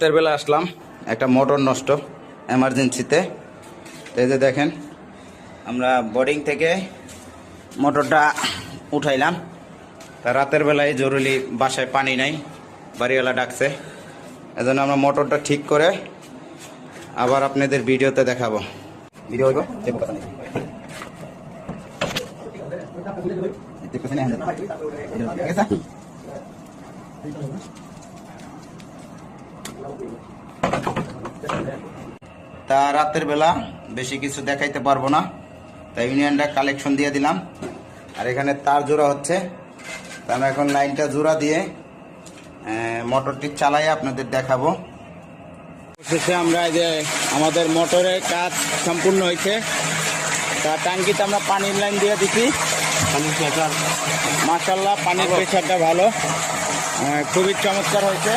রাতের বেলা আসলাম, একটা মোটর নষ্ট এমার্জেন্সিতে। এই যে দেখেন, আমরা বোর্ডিং থেকে মোটরটা উঠাইলাম। তা রাতের বেলায় জরুরি বাসায় পানি নাই, বাড়িওয়ালা ডাকছে, এজন্য আমরা মোটরটা ঠিক করে আবার আপনাদের ভিডিওতে দেখাবো। ভিডিও হইব তা রাতের বেলা বেশি কিছু দেখাইতে পারবো না, তাই ইউনিয়নটা কালেকশন দিয়ে দিলাম। আর এখানে তার জোড়া হচ্ছে, তা আমরা এখন লাইনটা জোড়া দিয়ে মোটরটি চালাই আপনাদের দেখাবো। শেষে আমরা এই যে আমাদের মোটরের কাজ সম্পূর্ণ হয়েছে। তা ট্যাঙ্কিতে আমরা পানির লাইন দিয়ে দিচ্ছি। পানির প্রেসার মাশাআল্লাহ, পানির প্রেসারটা ভালো, খুবই চমৎকার হয়েছে।